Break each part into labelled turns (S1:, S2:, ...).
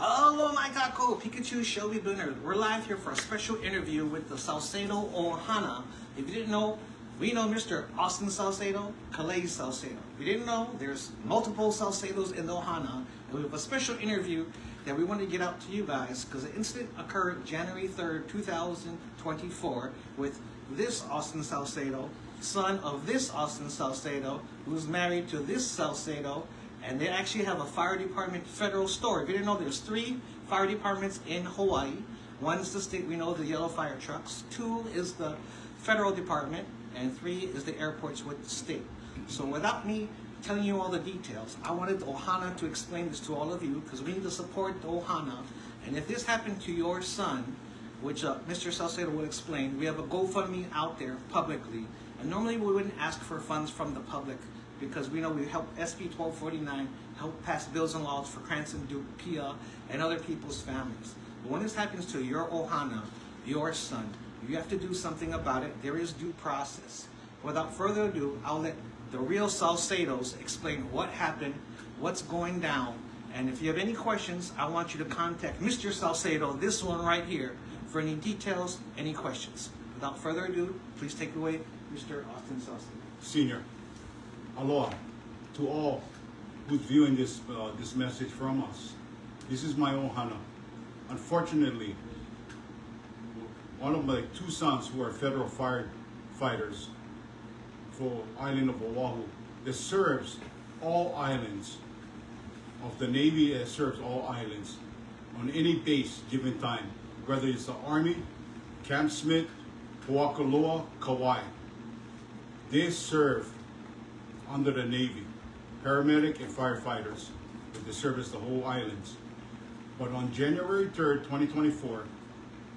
S1: Hello, my kako, Pikachu, Shelby Bloomer. We're live here for a special interview with the Salcedo ʻOhana. If you didn't know, we know Mr. Austin Salcedo, Kalei Salcedo. If you didn't know, there's multiple Salcedos in the ʻOhana. And we have a special interview that we want to get out to you guys because the incident occurred January 3rd, 2024 with this Austin Salcedo, son of this Austin Salcedo, who's married to this Salcedo. And they actually have a fire department federal store. If you didn't know, there's 3 fire departments in Hawaii. One is the state, we know, the yellow fire trucks. 2 is the federal department. And 3 is the airports with the state. So without me telling you all the details, I wanted the ʻOhana to explain this to all of you because we need to support the ʻOhana. And if this happened to your son, which Mr. Salcedo will explain, we have a GoFundMe out there publicly. And normally we wouldn't ask for funds from the public, because we know we help SB 1249 help pass bills and laws for Cranston, Duke, Pia, and other people's families. But when this happens to your ʻOhana, your son, you have to do something about it. There is due process. Without further ado, I'll let the real Salcedos explain what happened, what's going down, and if you have any questions, I want you to contact Mr. Salcedo, this one right here, for any details, any questions. Without further ado, please take it away, Mr. Austin Salcedo.
S2: Senior. Aloha to all who's viewing this message from us. This is my ʻOhana. Unfortunately, one of my 2 sons who are federal firefighters for island of Oahu that serves all islands of the Navy, that serves all islands on any base given time, whether it's the Army, Camp Smith, Hoakaloa, Kauai. They serve under the Navy, paramedic and firefighters, with the service the whole islands. But on January 3rd, 2024,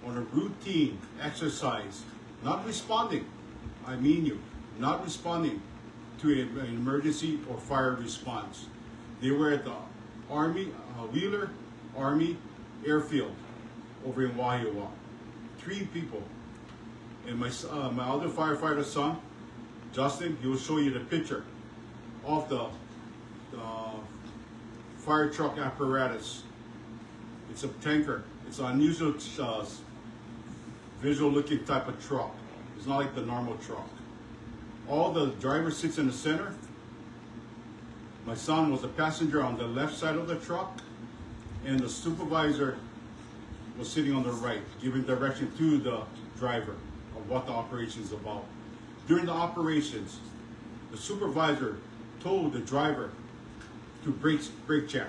S2: on a routine exercise, not responding, I mean you, not responding to an emergency or fire response. They were at the Wheeler Army Airfield over in Waiʻi. 3 people. And my other firefighter son, Justin, he will show you the picture of the fire truck apparatus. It's a tanker. It's an unusual visual looking type of truck. It's not like the normal truck. All the driver sits in the center. My son was a passenger on the left side of the truck, and the supervisor was sitting on the right, giving direction to the driver of what the operation is about. During the operations, the supervisor told the driver to brake check.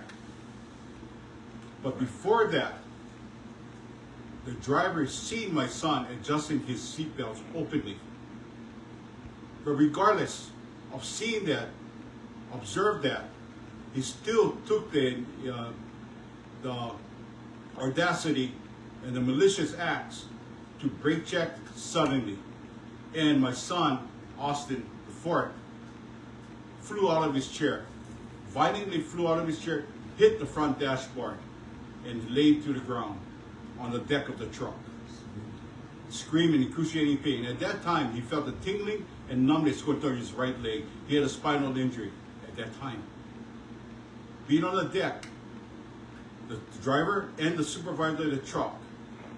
S2: But before that, the driver seen my son adjusting his seatbelts openly. But regardless of seeing that, observed that, he still took the audacity and the malicious acts to brake check suddenly. And my son, Austin IV, flew out of his chair, violently flew out of his chair, hit the front dashboard, and laid to the ground on the deck of the truck, screaming in excruciating pain. At that time, he felt a tingling and numbness going through his right leg. He had a spinal injury at that time. Being on the deck, the driver and the supervisor of the truck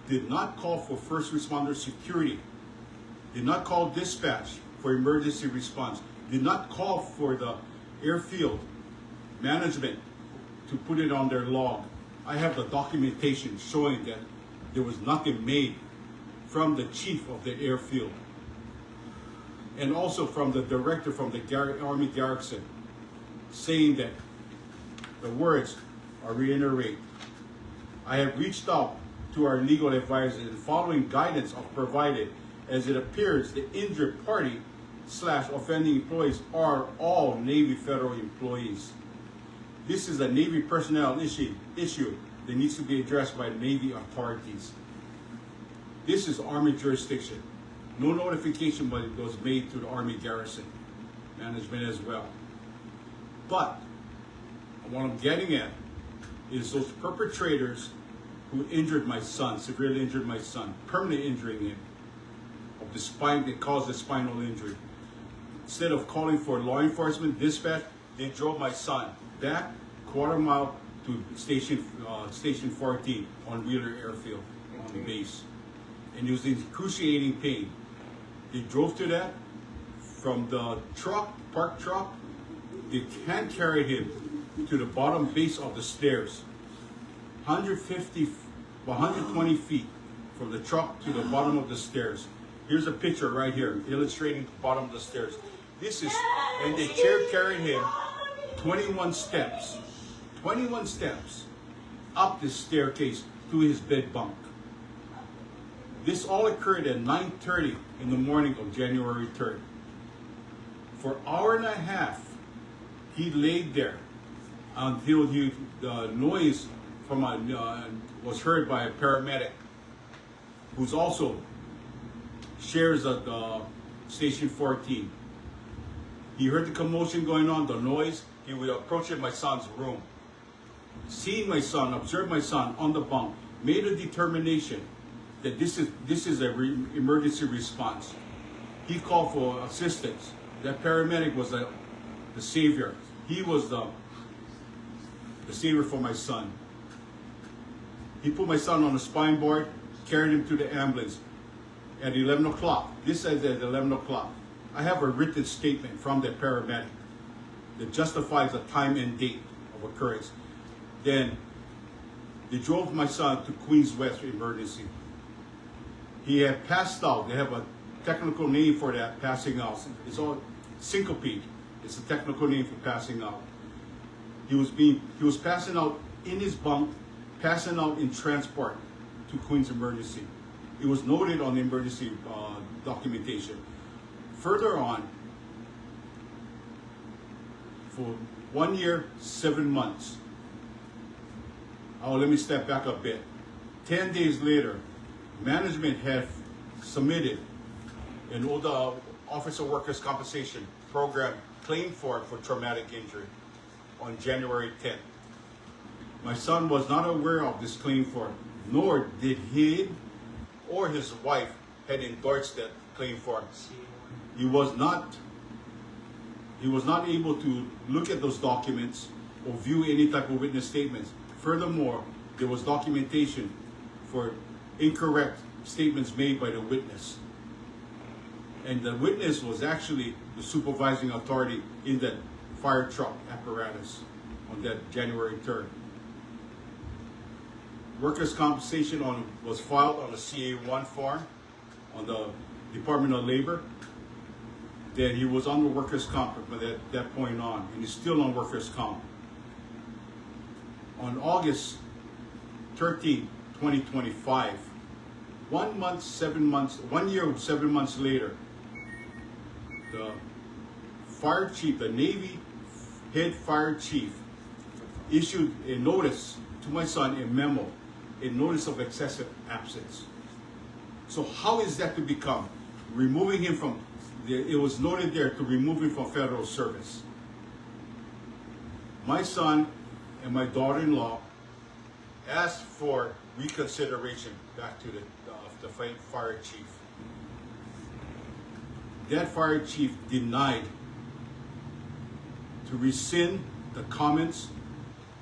S2: did not call for first responder security, did not call dispatch for emergency response, did not call for the airfield management to put it on their log. I have the documentation showing that there was nothing made from the chief of the airfield and also from the director from the Army Garrison, saying that the words are reiterate. I have reached out to our legal advisors and following guidance of provided, as it appears the injured party / offending employees are all Navy federal employees. This is a Navy personnel issue that needs to be addressed by the Navy authorities. This is Army jurisdiction. No notification was made to the Army Garrison management as well. But what I'm getting at is those perpetrators who injured my son, severely injured my son, permanently injuring him, of the spine that caused the spinal injury. Instead of calling for law enforcement dispatch, they drove my son back quarter mile to Station 14 on Wheeler Airfield on the base. And he was in excruciating pain. They drove to that from the parked truck. They hand carried him to the bottom base of the stairs, 120 feet from the truck to the bottom of the stairs. Here's a picture right here illustrating the bottom of the stairs. This is, and they carried him 21 steps up the staircase to his bed bunk. This all occurred at 9:30 in the morning of January 3rd. For an hour and a half, he laid there until the noise from was heard by a paramedic, who's also shares at Station 14. He heard the commotion going on, the noise. He would approach my son's room. Seeing my son, observed my son on the bunk, made a determination that this is an emergency response. He called for assistance. That paramedic was the savior. He was the savior for my son. He put my son on a spine board, carried him to the ambulance at 11 o'clock. This says at 11 o'clock. I have a written statement from the paramedic that justifies the time and date of occurrence. Then they drove my son to Queens West emergency. He had passed out. They have a technical name for that, passing out. It's all syncope. It's a technical name for passing out. He was passing out in his bunk, passing out in transport to Queens emergency. It was noted on the emergency documentation. Further on, for 1 year, 7 months. Oh, let me step back a bit. 10 days later, management had submitted an old Office of Workers' Compensation program claim for traumatic injury on January 10th. My son was not aware of this claim form, nor did he or his wife had endorsed that claim form. He was not able to look at those documents or view any type of witness statements. Furthermore, there was documentation for incorrect statements made by the witness. And the witness was actually the supervising authority in that fire truck apparatus on that January 3rd. Workers' compensation was filed on a CA1 form on the Department of Labor. Then he was on the workers' comp from that point on, and he's still on workers' comp. On August 13, 2025, 1 year, 7 months later, the fire chief, the Navy head fire chief, issued a notice to my son, a memo, a notice of excessive absence. So how is that to become? Removing him from, it was noted there to remove him from federal service. My son and my daughter-in-law asked for reconsideration back to the fire chief. That fire chief denied to rescind the comments,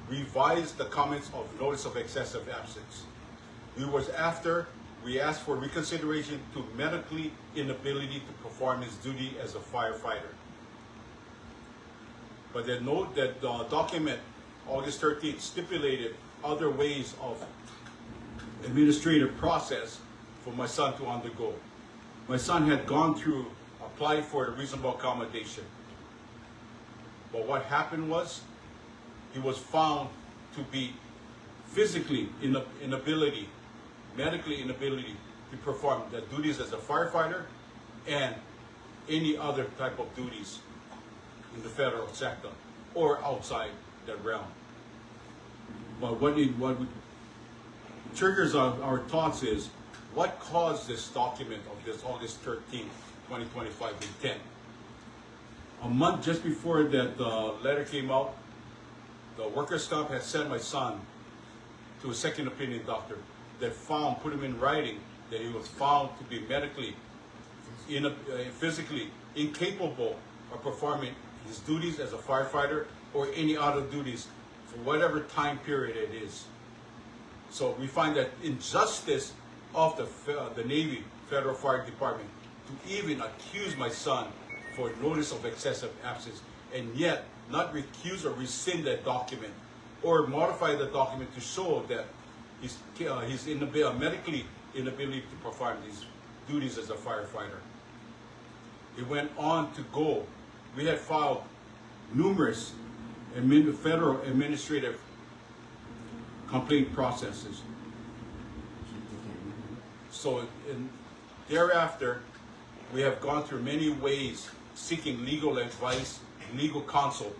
S2: revise the comments of notice of excessive absence. We asked for reconsideration to medically inability to perform his duty as a firefighter. But that document, August 13th, stipulated other ways of administrative process for my son to undergo. My son had applied for a reasonable accommodation. But what happened was, he was found to be physically medically inability to perform the duties as a firefighter and any other type of duties in the federal sector or outside that realm. But what triggers our thoughts is, what caused this document of this August 13th, 2025 intent? A month just before that letter came out, the workers' comp had sent my son to a second opinion doctor that put him in writing that he was found to be medically, physically incapable of performing his duties as a firefighter or any other duties for whatever time period it is. So we find that injustice of the Navy Federal Fire Department to even accuse my son for notice of excessive absence and yet not recuse or rescind that document or modify the document to show that he's medically inability to perform these duties as a firefighter. It went on to go. We had filed numerous federal administrative complaint processes. So thereafter, we have gone through many ways seeking legal advice, legal counsel.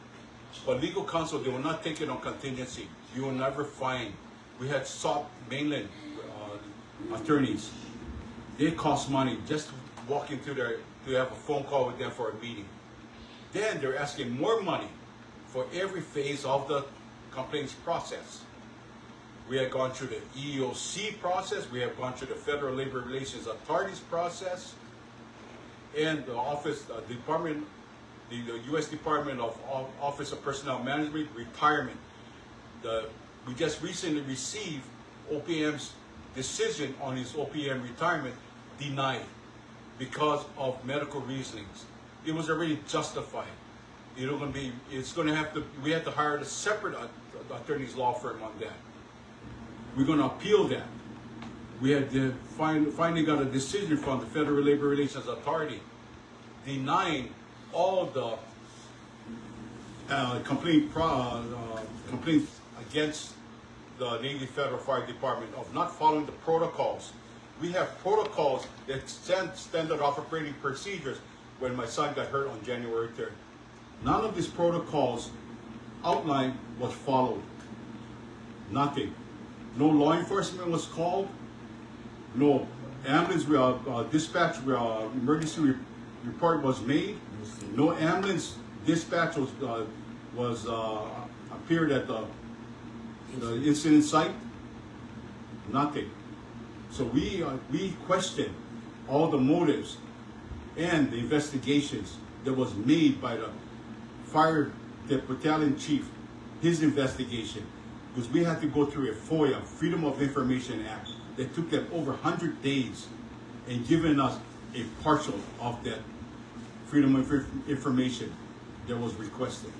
S2: But legal counsel, they will not take it on contingency. You will never find. We had sought mainland attorneys. They cost money just walking through there to have a phone call with them for a meeting. Then they're asking more money for every phase of the complaints process. We have gone through the EEOC process. We have gone through the Federal Labor Relations Authorities process, and the the U.S. Department of Office of Personnel Management retirement. We just recently received OPM's decision on his OPM retirement denied because of medical reasonings. It was already justified. We have to hire a separate attorney's law firm on that. We're going to appeal that. We had finally got a decision from the Federal Labor Relations Authority denying all the complaints against the Navy Federal Fire Department of not following the protocols. We have protocols that standard operating procedures when my son got hurt on January 3rd. None of these protocols outlined was followed. Nothing. No law enforcement was called. No ambulance dispatch emergency report was made. No ambulance dispatch was appeared at the incident site. Nothing. So we question all the motives and the investigations that was made by the battalion chief, his investigation, because we had to go through a FOIA, Freedom of Information Act, that took them over 100 days and given us a partial of that freedom of information that was requested.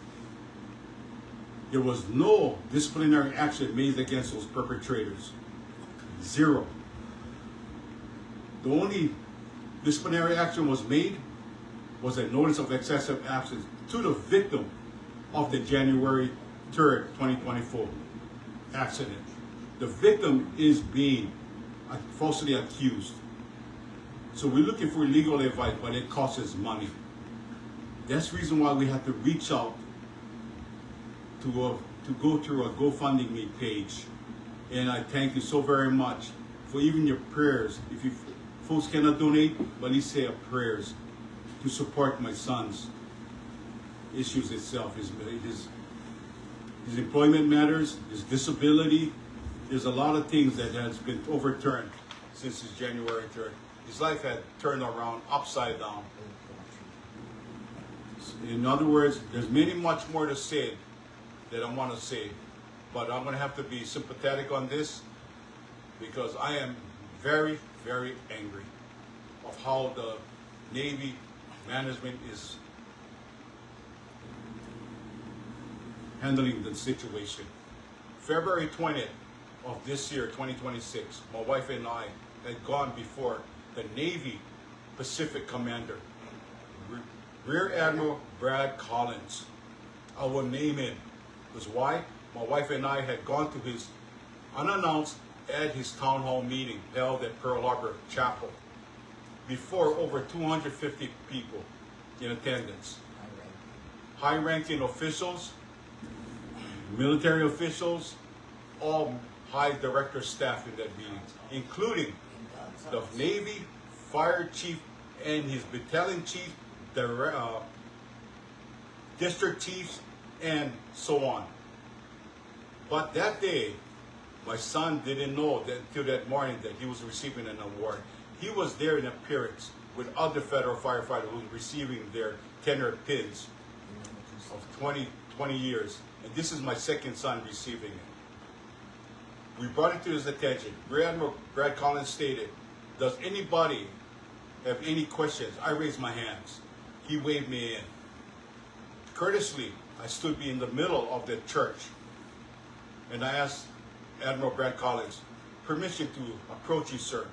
S2: There was no disciplinary action made against those perpetrators. Zero. The only disciplinary action was made was a notice of excessive absence to the victim of the January 3rd, 2024 accident. The victim is being falsely accused. So we're looking for legal advice, but it costs us money. That's the reason why we have to reach out to go through a GoFundMe page. And I thank you so very much for even your prayers. If you folks cannot donate, but at least say a prayers to support my son's issues itself, his employment matters, his disability. There's a lot of things that has been overturned since his January 3rd. His life had turned around upside down. In other words, there's much more to say that I want to say, but I'm going to have to be sympathetic on this because I am very, very angry of how the Navy management is handling the situation. February 20th of this year, 2026, my wife and I had gone before the Navy Pacific Commander, Rear Admiral Brad Collins. I will name him. Because why? My wife and I had gone to his unannounced at his town hall meeting held at Pearl Harbor Chapel before over 250 people in attendance. High-ranking officials, military officials, all high director staff in that meeting, including the Navy Fire Chief and his battalion chief, the district chiefs, and so on. But that day, my son didn't know that until that morning that he was receiving an award. He was there in appearance with other federal firefighters who were receiving their tenure pins of 20 years and this is my second son receiving it. We brought it to his attention. Rear Admiral Brad Collins stated, "Does anybody have any questions?" I raised my hands. He waved me in. Courteously, I stood in the middle of the church, and I asked Admiral Brad Collins, "Permission to approach you, sir."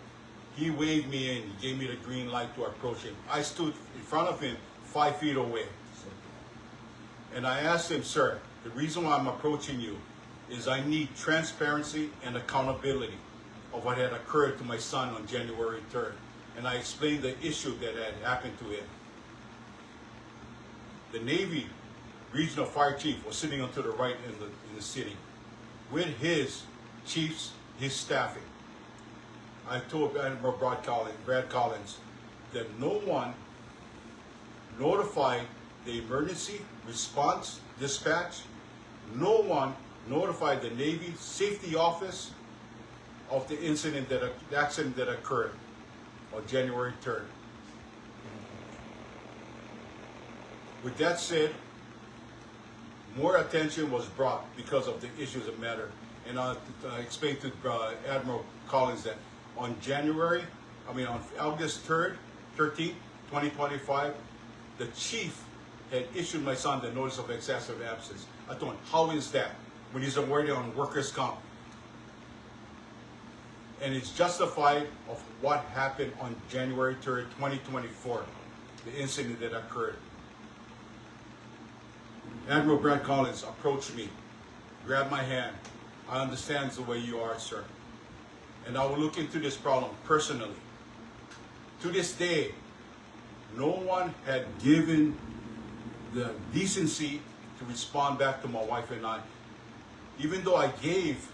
S2: He waved me in. He gave me the green light to approach him. I stood in front of him 5 feet away. And I asked him, "Sir, the reason why I'm approaching you is I need transparency and accountability of what had occurred to my son on January 3rd. And I explained the issue that had happened to him. The Navy Regional Fire Chief was sitting on to the right in the city with his chiefs, his staffing. I told Admiral Brad Collins that no one notified the emergency response dispatch, no one notified the Navy Safety Office of the accident that occurred on January 3rd. With that said, more attention was brought because of the issues that matter. And I explained to Admiral Collins that on August 3rd, 13th, 2025, the chief had issued my son the notice of excessive absence. I told him, how is that when he's already on workers' comp? And it's justified of what happened on January 3rd, 2024, the incident that occurred. Admiral Brad Collins approached me, grabbed my hand. "I understand the way you are, sir. And I will look into this problem personally." To this day, no one had given the decency to respond back to my wife and I. Even though I gave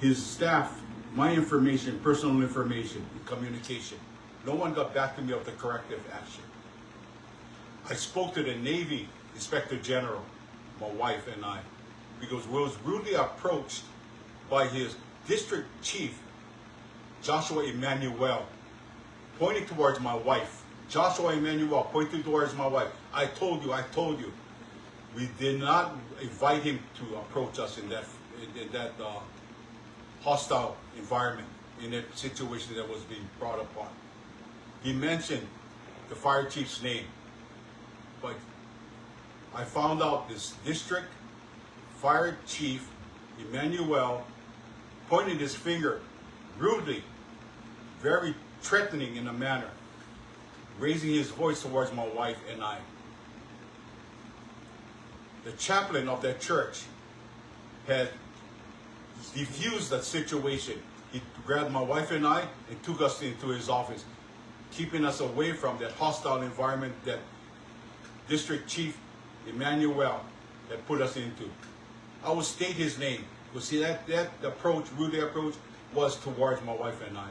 S2: his staff my information, personal information, communication, no one got back to me of the corrective action. I spoke to the Navy Inspector General, my wife and I, because we was rudely approached by his district chief, Joshua Emmanuel, pointing towards my wife. Joshua Emmanuel pointing towards my wife. I told you. We did not invite him to approach us in that hostile environment, in that situation that was being brought upon. He mentioned the fire chief's name, but I found out this district fire chief, Emmanuel, pointed his finger rudely, very threatening in a manner, raising his voice towards my wife and I. The chaplain of that church had defused that situation. He grabbed my wife and I and took us into his office, keeping us away from that hostile environment that District Chief Emmanuel had put us into. I will state his name. You see that approach, rudely approach, was towards my wife and I.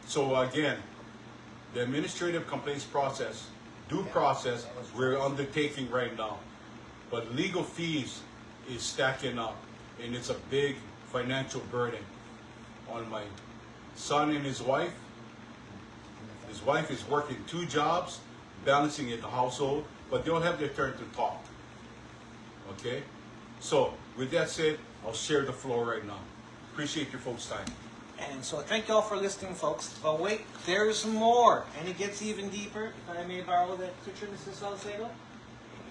S2: So again, the administrative complaints process, due process, we're undertaking right now. But legal fees is stacking up, and it's a big financial burden on my son and his wife. His wife is working 2 jobs, balancing in the household, but they'll have their turn to talk. Okay? So, with that said, I'll share the floor right now. Appreciate your folks' time.
S1: And so thank you all for listening, folks. But wait, there's more. And it gets even deeper. If I may borrow that picture, Mrs. Salcedo.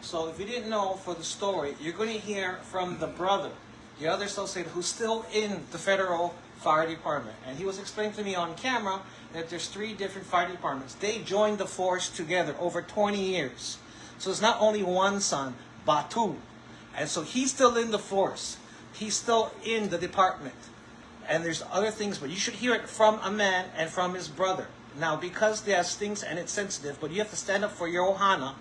S1: So if you didn't know, for the story, you're going to hear from the brother, the other Salcedo, who's still in the federal fire department. And he was explaining to me on camera that there's 3 different fire departments. They joined the force together over 20 years. So it's not only one son, but 2. And so he's still in the force. He's still in the department. And there's other things, but you should hear it from a man and from his brother. Now, because there's things and it's sensitive, but you have to stand up for your ʻOhana.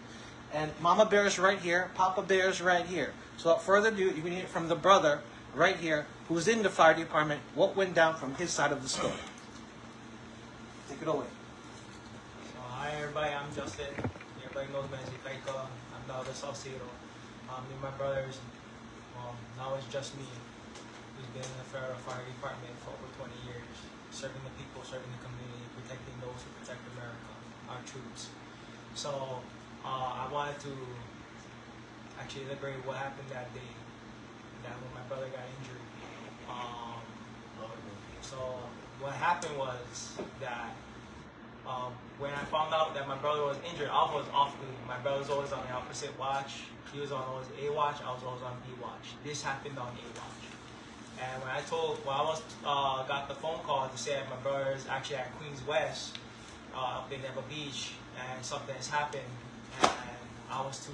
S1: And Mama Bear is right here, Papa Bear is right here. So without further ado, you can hear it from the brother right here, who's in the fire department, what went down from his side of the story. Take it away.
S3: So, hi everybody, I'm Justin. Everybody knows me as Ikaika. I'm the other Salcedo. Me and my brothers, now it's just me, who's been in the federal fire department for over 20 years, serving the people, serving the community, protecting those who protect America, our troops. So I wanted to actually elaborate what happened that day, that when my brother got injured. So what happened was that when I found out that my brother was injured, I was off duty. My brother was always on the opposite watch. He was on always A watch. I was always on B watch. This happened on A watch. And when I got the phone call to say that my brother is actually at Queens West, up in Ewa Beach, and something has happened, and I was to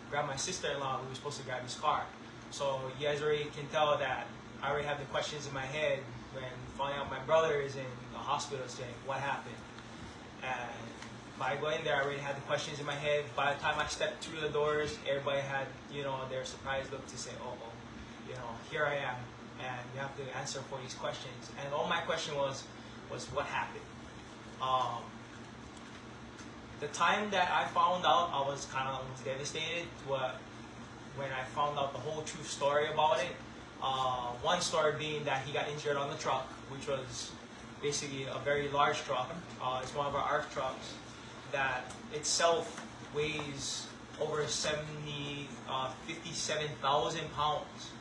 S3: grab my sister-in-law, who was supposed to grab his car. So you guys already can tell that I already have the questions in my head when finding out my brother is in the hospital, saying what happened. And by going there, I already had the questions in my head. By the time I stepped through the doors, everybody had, their surprised look to say, here I am, and you have to answer for these questions. And all my question was what happened? The time that I found out, I was kind of devastated when I found out the whole true story about it. One story being that he got injured on the truck, which was basically a very large truck. It's one of our ARC trucks that itself weighs over 57,000 pounds.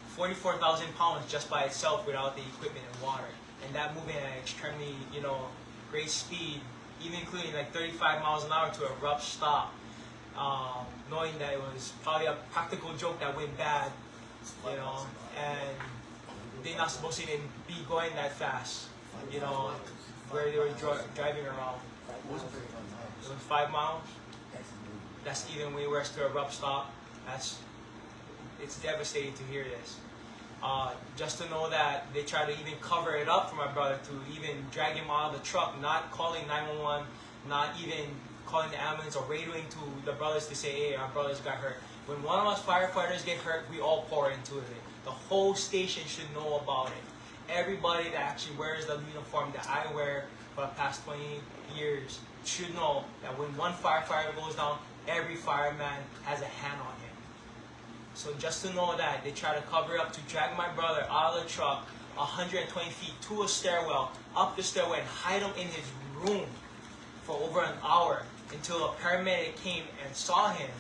S3: 44,000 pounds just by itself without the equipment and water. And that moving at extremely, great speed, even including like 35 miles an hour to a rough stop, knowing that it was probably a practical joke that went bad, and they're not supposed to even be going that fast, where they were driving around. It was 5 miles. That's even way worse to a rough stop. It's devastating to hear this. Just to know that they try to even cover it up for my brother, to even drag him out of the truck, not calling 911, not even calling the ambulance or radioing to the brothers to say, hey, our brothers got hurt. When one of us firefighters get hurt, we all pour into it. The whole station should know about it. Everybody that actually wears the uniform that I wear for the past 20 years should know that when one firefighter goes down, every fireman has a hand on him. So just to know that, they try to cover it up to drag my brother out of the truck 120 feet to a stairwell, up the stairway, and hide him in his room for over an hour until a paramedic came and saw him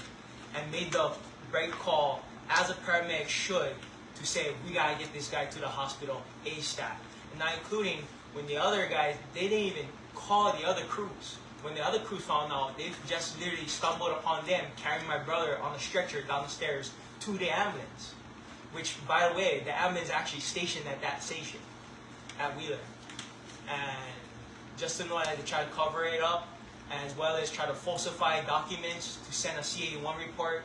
S3: and made the right call, as a paramedic should, to say, we gotta get this guy to the hospital ASAP. And not including when the other guys, they didn't even call the other crews. When the other crews found out, they just literally stumbled upon them carrying my brother on a stretcher down the stairs to the ambulance. Which, by the way, the ambulance actually stationed at that station, at Wheeler. And just to know that they try to cover it up, as well as try to falsify documents to send a CA1 report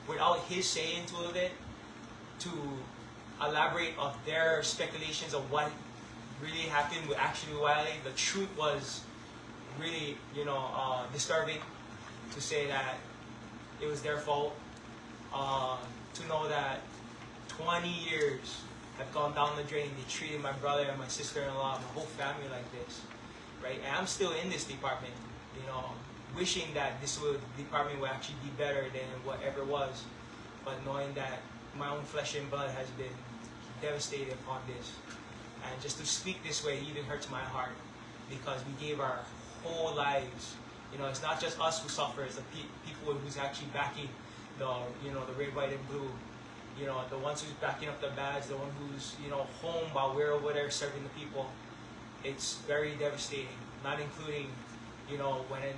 S3: without his say into it, to elaborate on their speculations of what really happened with actually Wiley. The truth was really, disturbing to say that it was their fault. To know that 20 years have gone down the drain. They treated my brother and my sister-in-law, my whole family like this, right? And I'm still in this department, wishing that this department would actually be better than whatever was, but knowing that my own flesh and blood has been devastated upon this. And just to speak this way even hurts my heart, because we gave our whole lives. It's not just us who suffer, it's the people who's actually backing the red, white, and blue. The ones who's backing up the badge, the one who's, home while we're over there serving the people. It's very devastating, not including, when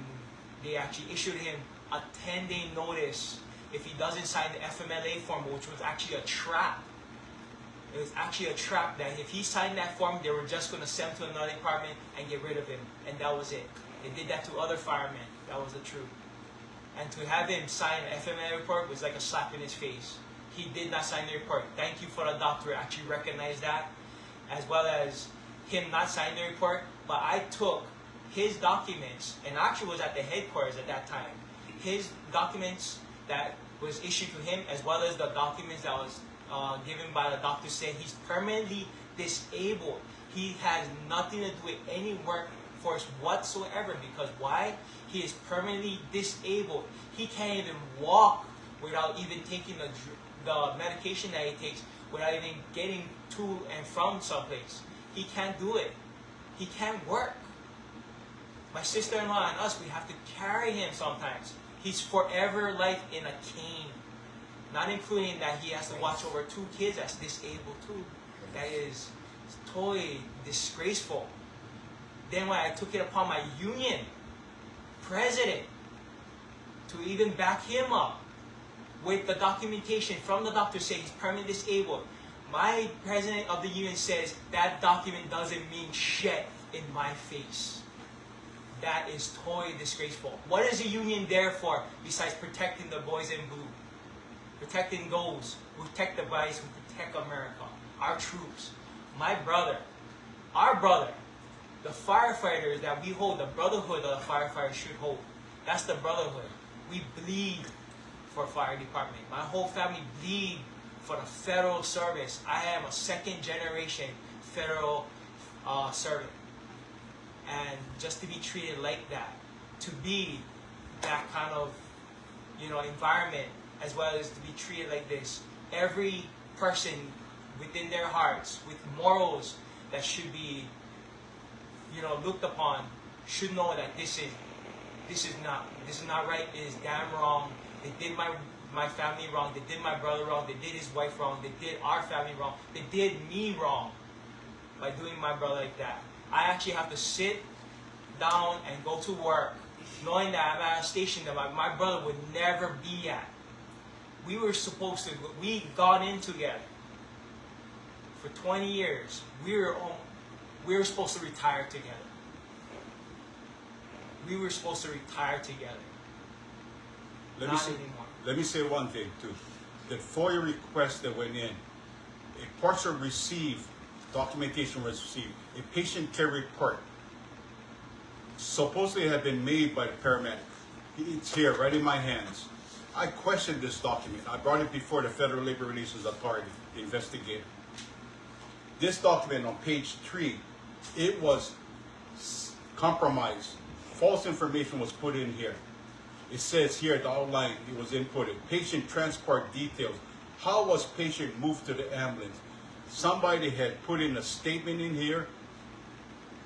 S3: they actually issued him a 10-day notice if he doesn't sign the FMLA form, which was actually a trap. It was actually a trap that if he signed that form, they were just going to send him to another department and get rid of him. And that was it. They did that to other firemen. That was the truth. And to have him sign an FMLA report was like a slap in his face. He did not sign the report. Thank you for the doctor who actually recognized that, as well as him not signing the report. But I took his documents, and actually was at the headquarters at that time, his documents that was issued to him, as well as the documents that was given by the doctor saying he's permanently disabled. He has nothing to do with any workforce whatsoever, because why? He is permanently disabled. He can't even walk without even taking the medication that he takes, without even getting to and from someplace. He can't do it. He can't work. My sister-in-law and us, we have to carry him sometimes. He's forever life in a cane. Not including that he has to watch over 2 kids that's disabled too. That is totally disgraceful. Then when I took it upon my union president to even back him up with the documentation from the doctor saying he's permanently disabled, my president of the union says that document doesn't mean shit in my face. That is totally disgraceful. What is the union there for besides protecting the boys in blue? Protecting those who protect the bodies, who protect America, our troops. My brother, our brother, the firefighters that we hold, the brotherhood that the firefighters should hold. That's the brotherhood. We bleed for fire department. My whole family bleed for the federal service. I am a 2nd generation federal servant. And just to be treated like that, to be that kind of, environment, as well as to be treated like this. Every person within their hearts with morals that should be, looked upon, should know that this is not right. It is damn wrong. They did my family wrong. They did my brother wrong. They did his wife wrong. They did our family wrong. They did me wrong by doing my brother like that. I actually have to sit down and go to work knowing that I'm at a station that my brother would never be at. We got in together for 20 years. We were supposed to retire together. We were supposed to retire together.
S2: Let me say one thing too. The FOIA request that went in, a partial documentation was received. A patient care report supposedly had been made by the paramedic. It's here, right in my hands. I questioned this document. I brought it before the Federal Labor Relations Authority, the investigator. This document on page 3, it was compromised. False information was put in here. It says here, the outline, it was inputted. Patient transport details. How was patient moved to the ambulance? Somebody had put in a statement in here,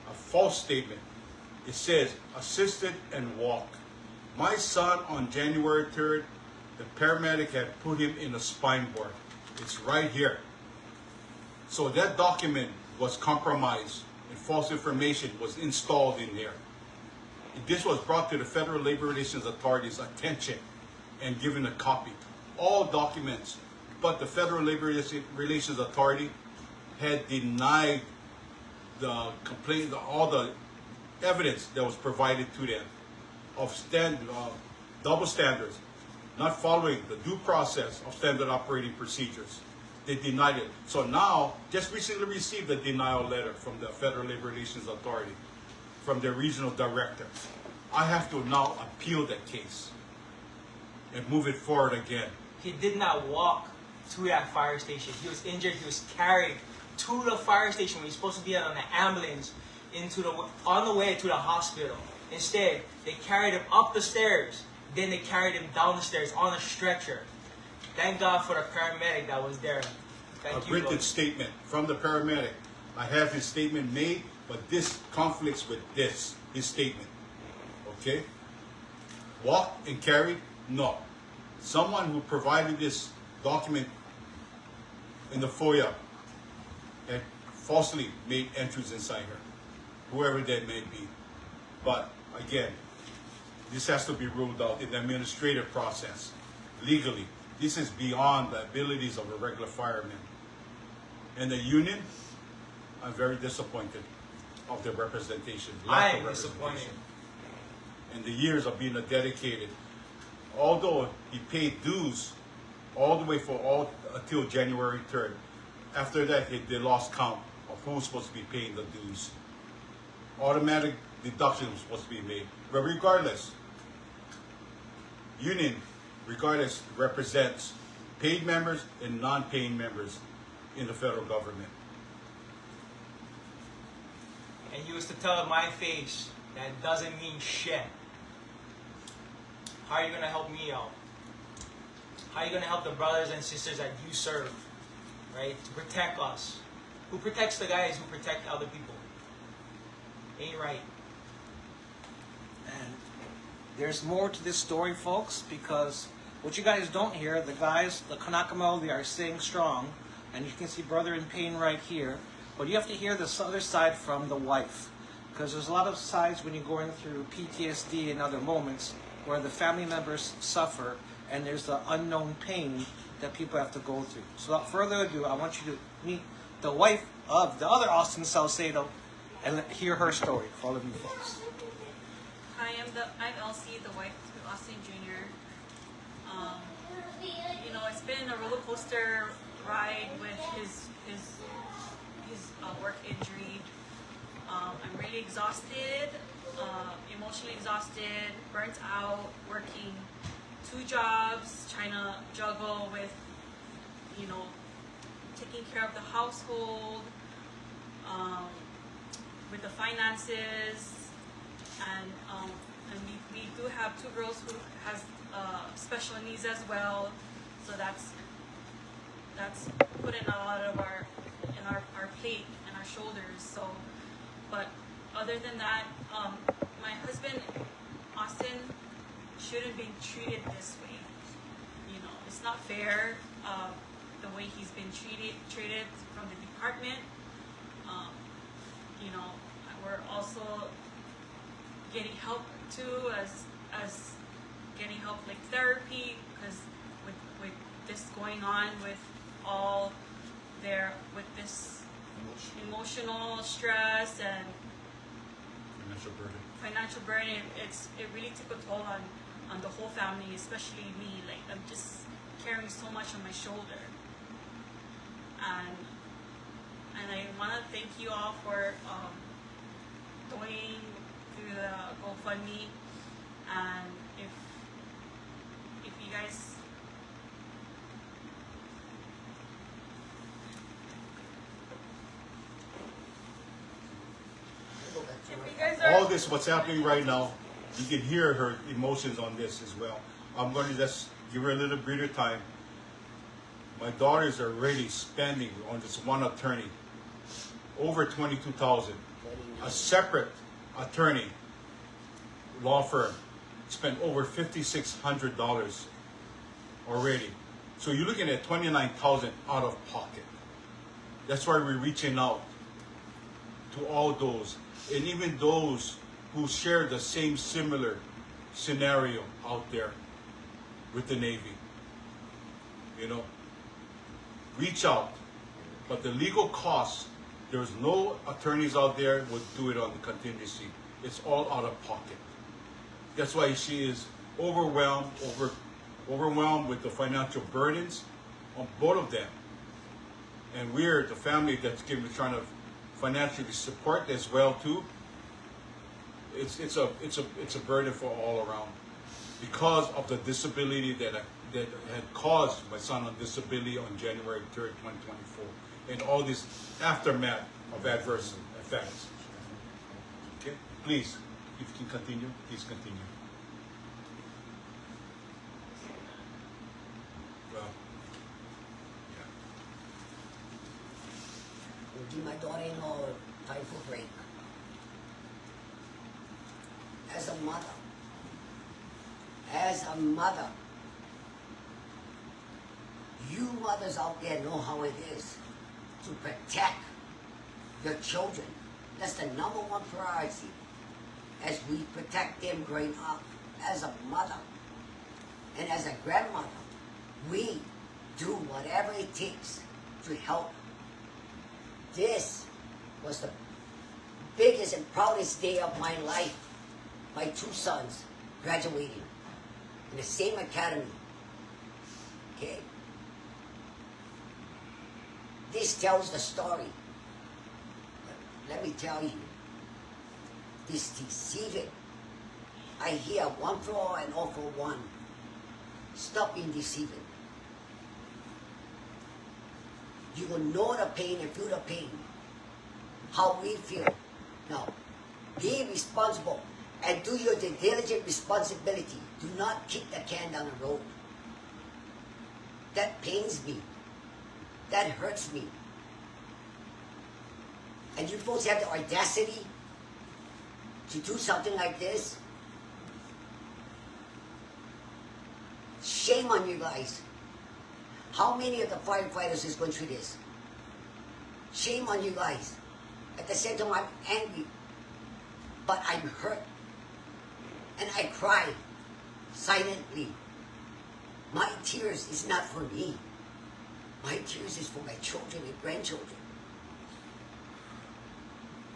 S2: a false statement. It says, assisted and walked. My son, on January 3rd, the paramedic had put him in a spine board. It's right here. So that document was compromised and false information was installed in there. This was brought to the Federal Labor Relations Authority's attention and given a copy. All documents, but the Federal Labor Relations Authority had denied the complaint, all the evidence that was provided to them of double standards, not following the due process of standard operating procedures. They denied it. So now, just recently received a denial letter from the Federal Labor Relations Authority, from their regional director. I have to now appeal that case and move it forward again.
S3: He did not walk to that fire station. He was injured. He was carried to the fire station when he's supposed to be on an ambulance on the way to the hospital. Instead, they carried him up the stairs. Then they carried him down the stairs on a stretcher. Thank God for the paramedic that was there.
S2: A written statement from the paramedic. I have his statement made, but this conflicts with his statement. Okay? Walked and carried? No. Someone who provided this document in the FOIA had falsely made entries inside her, whoever that may be. But again, this has to be ruled out in the administrative process, legally. This is beyond the abilities of a regular fireman. And the union, I'm very disappointed of their representation.
S3: I am disappointed.
S2: And the years of being a dedicated, although he paid dues all the way until January 3rd. After that, they lost count of who was supposed to be paying the dues. Automatic deduction was supposed to be made. But regardless, union, regardless, represents paid members and non-paying members in the federal government.
S3: And you used to tell my face that doesn't mean shit. How are you going to help me out? How are you going to help the brothers and sisters that you serve, right? To protect us. Who protects the guys who protect other people? Ain't right.
S1: And there's more to this story, folks, because what you guys don't hear, the guys, the Kanaka Maoli, are staying strong, and you can see brother in pain right here, but you have to hear this other side from the wife, because there's a lot of sides when you're going through PTSD and other moments where the family members suffer, and there's the unknown pain that people have to go through. So without further ado, I want you to meet the wife of the other Austin Salcedo and hear her story for all of you folks.
S4: Hi, I'm Elsie, the wife to Austin Jr. You know, it's been a roller coaster ride with his work injury. I'm really exhausted, emotionally exhausted, burnt out, working 2 jobs, trying to juggle with, you know, taking care of the household, with the finances, and we do have 2 girls who has special needs as well, so that's putting a lot of our plate and our shoulders. So, but other than that, my husband Austin shouldn't be treated this way. You know, it's not fair the way he's been treated from the department. You know, we're also getting help too, as getting help like therapy, because with this going on with all with this emotional stress and financial burden, it really took a toll on the whole family, especially me. Like, I'm just carrying so much on my shoulder, and I want to thank you all for going through the GoFundMe, and if you guys
S2: All this, what's happening right now, you can hear her emotions on this as well. I'm going to just give her a little breather time. My daughters are already spending on this one attorney over $22,000. A separate attorney law firm spent over $5,600 already. So you're looking at $29,000 out of pocket. That's why we're reaching out to all those, and even those who share the same similar scenario out there with the Navy. You know, reach out. But the legal costs, there's no attorneys out there would do it on the contingency. It's all out of pocket. That's why she is overwhelmed with the financial burdens on both of them. And we're the family that's trying to financially support as well too. It's a burden for all around because of the disability that had caused my son on disability on January 3rd, 2024, and all this aftermath of adverse effects. Okay, please, if you can continue, please continue. Well,
S5: We'll give my daughter-in-law time for break. As a mother, you mothers out there know how it is to protect your children. That's the #1 priority as we protect them growing up. As a mother and as a grandmother, we do whatever it takes to help. This was the biggest and proudest day of my life. My 2 sons graduating in the same academy. Okay? This tells the story. But let me tell you, this deceiving. I hear 1 for all and all for one. Stop being deceiving. You will know the pain and feel the pain. How we feel. Now, be responsible and do your diligent responsibility. Do not kick the can down the road. That pains me. That hurts me. And you folks have the audacity to do something like this? Shame on you guys. How many of the firefighters is going through this? Shame on you guys. At the same time, I'm angry. But I'm hurt. And I cry silently. My tears is not for me. My tears is for my children and grandchildren.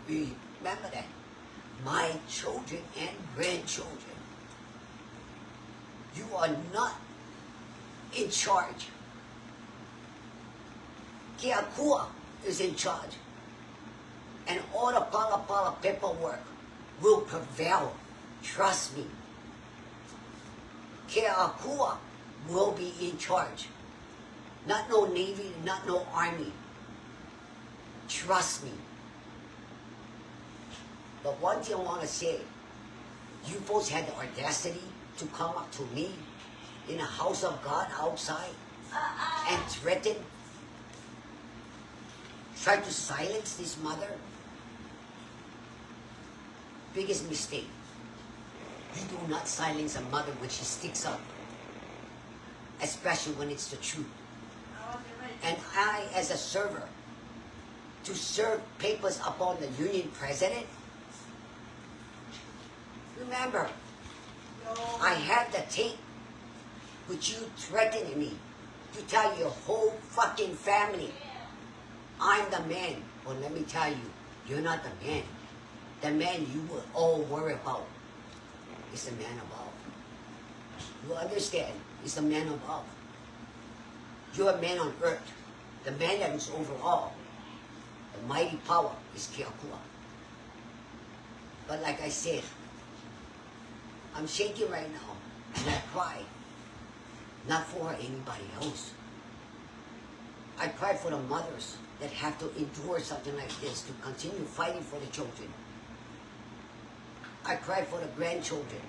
S5: Remember that. My children and grandchildren. You are not in charge. Keakua is in charge. And all the pala paperwork will prevail. Trust me. Keakua will be in charge. Not no Navy, not no Army. Trust me. But one thing I want to say, you folks had the audacity to come up to me in the house of God outside and threaten, try to silence this mother. Biggest mistake. You do not silence a mother when she sticks up, especially when it's the truth. And I, as a server, to serve papers upon the union president, remember, I have the tape with you threatening me to tell your whole fucking family I'm the man. Well, let me tell you, you're not the man. The man you will all worry about is the man above. You understand? It's the man above. You're a man on earth. The man that is over all. The mighty power is Keakua. But like I said, I'm shaking right now, and I cry. Not for anybody else. I cry for the mothers that have to endure something like this to continue fighting for the children. I cry for the grandchildren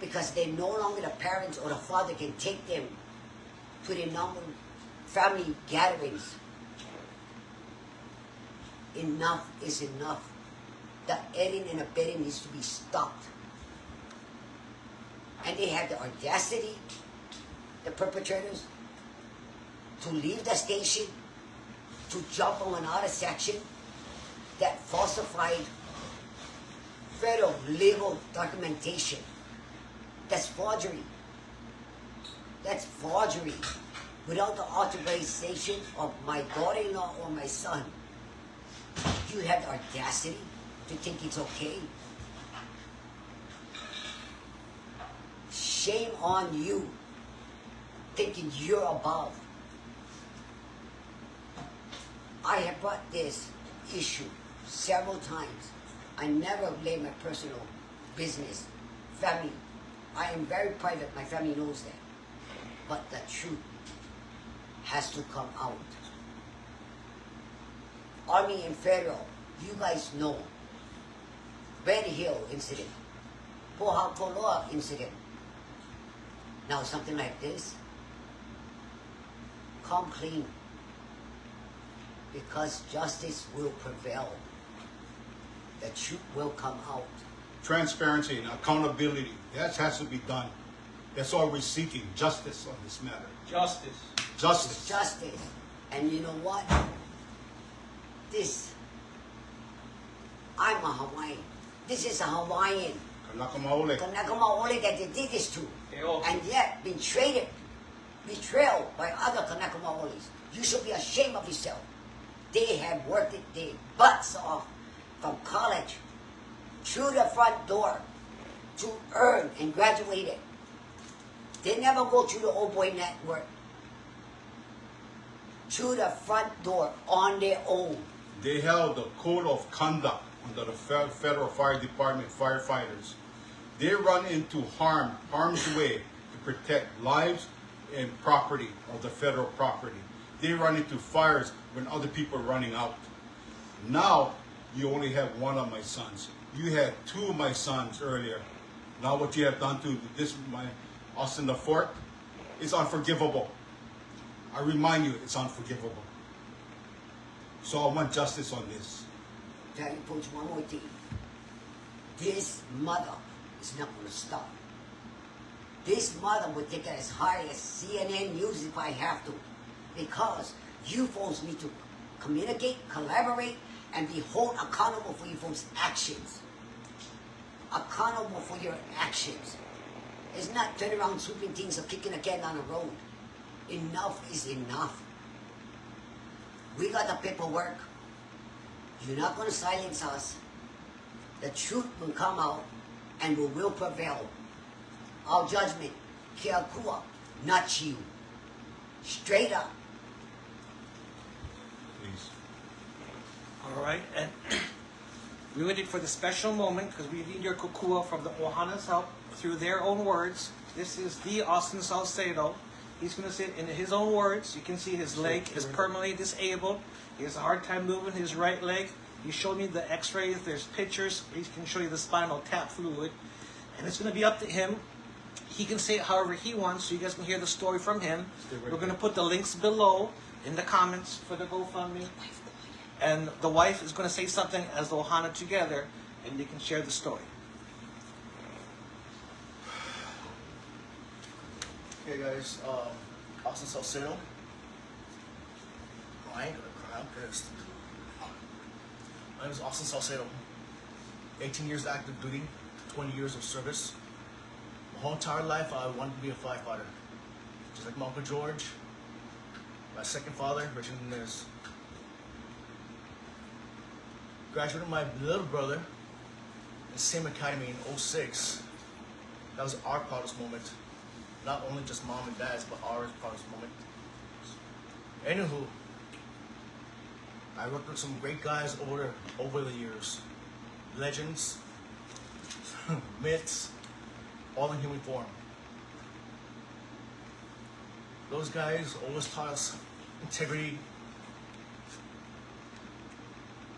S5: because they're no longer the parents or the father can take them to the normal family gatherings. Enough is enough. The aiding and abetting needs to be stopped. And they have the audacity, the perpetrators, to leave the station, to jump on another section that falsified federal legal documentation. That's forgery. That's forgery. Without the authorization of my daughter-in-law or my son. You have the audacity to think it's okay? Shame on you, thinking you're above. I have brought this issue several times. I never lay my personal business, family. I am very private, my family knows that. But the truth has to come out. Army and Federal, you guys know. Red Hill incident, Pohakoloa incident. Now something like this, come clean. Because justice will prevail. The truth will come out.
S2: Transparency and accountability, that has to be done. That's all we're seeking, justice on this matter.
S3: Justice.
S2: Justice.
S5: Justice. And you know what? I'm a Hawaiian. This is a Hawaiian.
S2: Kanaka Maoli.
S5: Kanaka Maoli that they did this to.
S3: Ewa.
S5: And yet betrayed by other Kanaka Maolis. You should be ashamed of yourself. They have worked their butts off from college through the front door to earn and graduate. They never go through the old boy network. Through the front door on their own.
S2: They held the code of conduct under the Federal Fire Department firefighters. They run into harm's way to protect lives and property of the federal property. They run into fires when other people are running out. Now, you only have one of my sons. You had two of my sons earlier. Now what you have done to this, my Austin IV, is unforgivable. I remind you, it's unforgivable. So I want justice on this.
S5: Tell you folks one more thing. This mother is not going to stop. This mother would take it as high as CNN News if I have to. Because you folks need to communicate, collaborate, and be held accountable for you folks' actions. Accountable for your actions. It's not turning around sweeping things or kicking a can down the road. Enough is enough. We got the paperwork. You're not going to silence us. The truth will come out and we will prevail. Our judgment, kia kua, not you. Straight up.
S2: Please.
S1: All right, and we waited for the special moment because we need your kukua from the ʻOhana's help through their own words. This is the Austin Salcedo. He's going to say in his own words. You can see his leg is permanently disabled. He has a hard time moving his right leg. He showed me the x-rays. There's pictures. He can show you the spinal tap fluid. And it's going to be up to him. He can say it however he wants, so you guys can hear the story from him. We're going to put the links below in the comments for the GoFundMe. And the wife is going to say something as the ʻOhana together, and they can share the story.
S6: Hey guys, Austin Salcedo. Oh, I ain't gonna cry, I'm pissed. My name is Austin Salcedo. 18 years active duty, 20 years of service. My whole entire life I wanted to be a firefighter. Just like my Uncle George, my second father, Richard Nunez. Graduated with my little brother in the same academy in 06. That was our proudest moment. Not only just mom and dad's, but our proudest moment. Anywho, I worked with some great guys over the years. Legends, myths, all in human form. Those guys always taught us integrity,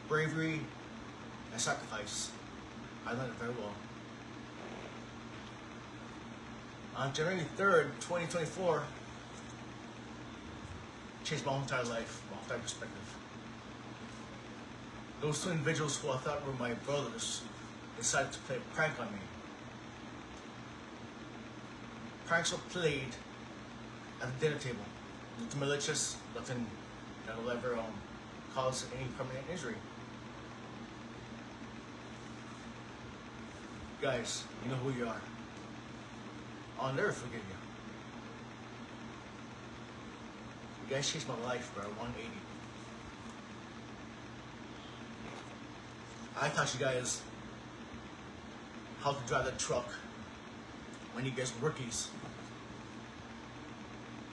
S6: bravery, and sacrifice. I learned it very well. On January 3rd, 2024, changed my whole entire life, my whole entire perspective. Those two individuals who I thought were my brothers decided to play a prank on me. Pranks were played at the dinner table. Nothing malicious, nothing that will ever cause any permanent injury. Guys, you know who you are. I'll never forgive you. You guys changed my life, bro. 180. I taught you guys how to drive the truck when you guys were rookies.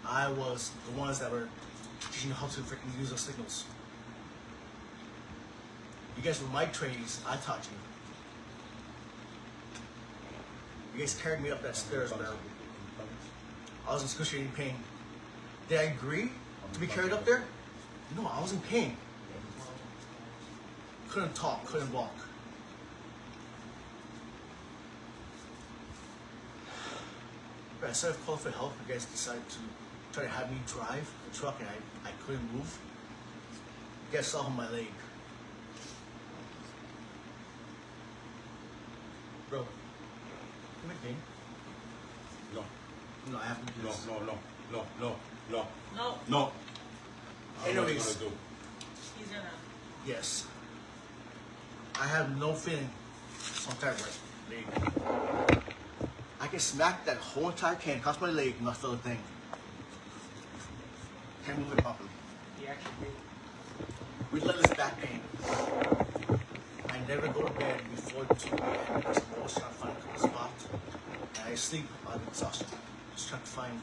S6: I was the ones that were teaching you how to freaking use those signals. You guys were my trainees. I taught you. You guys carried me up that stairs, bro. I was in excruciating pain. Did I agree to be carried up there? No, I was in pain. Couldn't talk, couldn't walk. But instead of calling for help, you guys decided to try to have me drive the truck, and I couldn't move. You guys saw my leg. Bro, come here,
S2: No,
S6: No, I have to do
S2: no,
S6: this.
S2: no.
S4: No,
S2: I'm not
S6: Anyways.
S2: gonna do.
S4: he's gonna.
S6: Yes. I have no feeling. Sometimes right leg. I can smack that whole entire can across my leg, not feel a thing. Can't move it properly.
S3: He actually did.
S6: Relentless back pain. I never go to bed before 2 a.m. because I'm always trying to find a good spot. And I sleep out of exhaustion. Just trying to find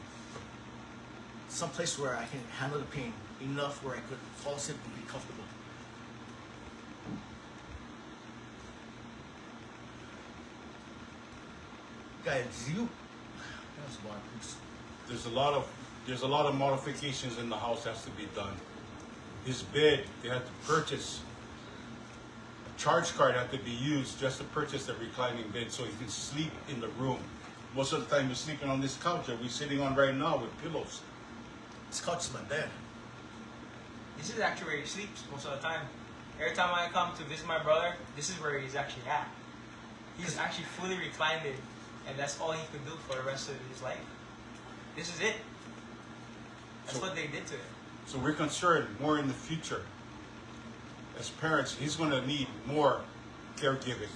S6: some place where I can handle the pain enough where I could fall asleep and be comfortable. Guys, you. That's one, please.
S2: There's a lot of modifications in the house has to be done. His bed, they had to purchase. A charge card had to be used just to purchase the reclining bed so he can sleep in the room. Most of the time, you're sleeping on this couch that we're sitting on right now with pillows.
S6: This couch is my bed.
S3: This is actually where he sleeps most of the time. Every time I come to visit my brother, this is where he's actually at. He's actually fully reclined and that's all he could do for the rest of his life. This is it. That's what they did to him.
S2: So we're concerned more in the future. As parents, he's going to need more caregiving.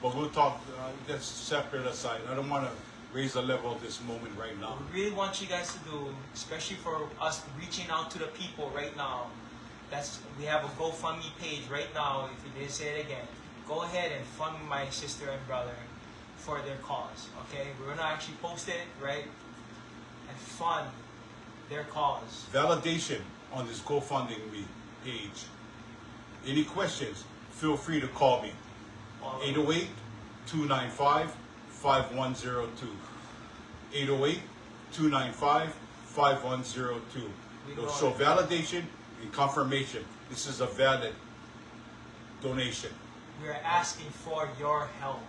S2: But we'll talk, that's separate aside. I don't want to raise the level of this moment right now.
S3: What we really want you guys to do, especially for us reaching out to the people right now, we have a GoFundMe page right now. If you didn't say it again, go ahead and fund my sister and brother for their cause. Okay, we're gonna actually post it, right, and fund their cause.
S2: Validation on this GoFundMe page. Any questions? Feel free to call me. 808-295-5102. 808-295-5102. It'll show validation and confirmation. This is a valid donation.
S3: We are asking for your help.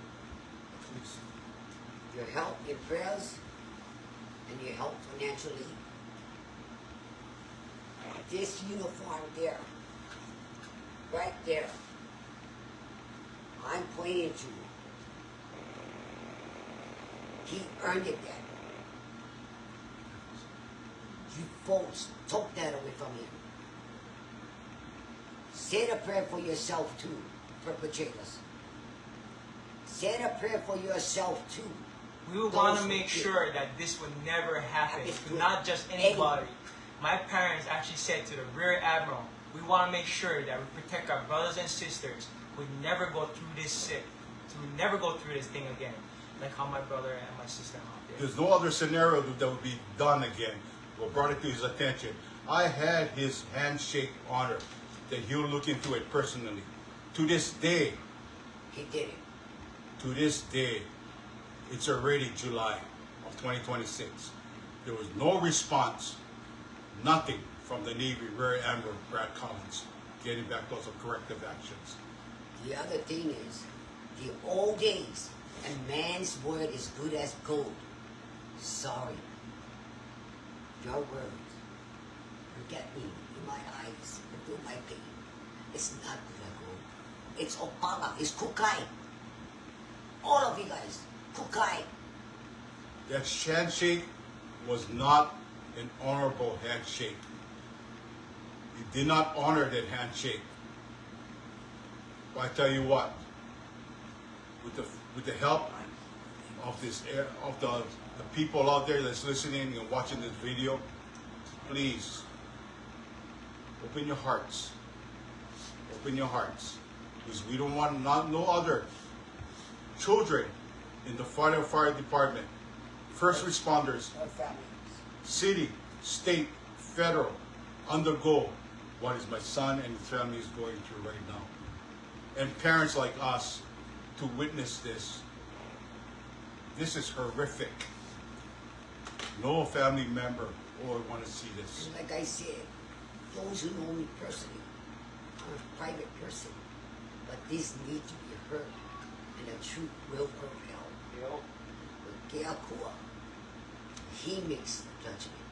S2: Please.
S5: Your help, your prayers, and your help financially. This uniform there, right there, I'm pointing to. He earned it that. You folks took that away from him. Say a prayer for yourself too, perpetrators. Say a prayer for yourself too.
S3: We would want to make sure that this would never happen to not just anybody. My parents actually said to the Rear Admiral, we want to make sure that we protect our brothers and sisters who would never go through this thing again, like how my brother and my sister-in-law did.
S2: There's no other scenario that would be done again. We brought it to his attention. I had his handshake honor that he'll look into it personally. To this day,
S5: He did it.
S2: to this day, it's already July of 2026. There was no response, nothing from the Navy Rear Admiral Brad Collins getting back to us on corrective actions.
S5: The other thing is, the old days, a man's word is good as gold. Sorry. Your words, look at me in my eyes, and feel my pain. It's not good as gold. It's opala, it's kukai. All of you guys, kukai.
S2: That handshake was not an honorable handshake. You did not honor that handshake. But I tell you what, with the help of the people out there that's listening and watching this video, please open your hearts. Open your hearts, because we don't want no other children in the fire department, first responders,
S5: Our families.
S2: city, state, federal, undergo what is my son and his family is going through right now. And parents like us to witness this. This is horrific. No family member would want to see this.
S5: And like I said, those who know me personally, I'm a private person, but this needs to be heard, and the truth will prevail. With Keakua, he makes the judgment.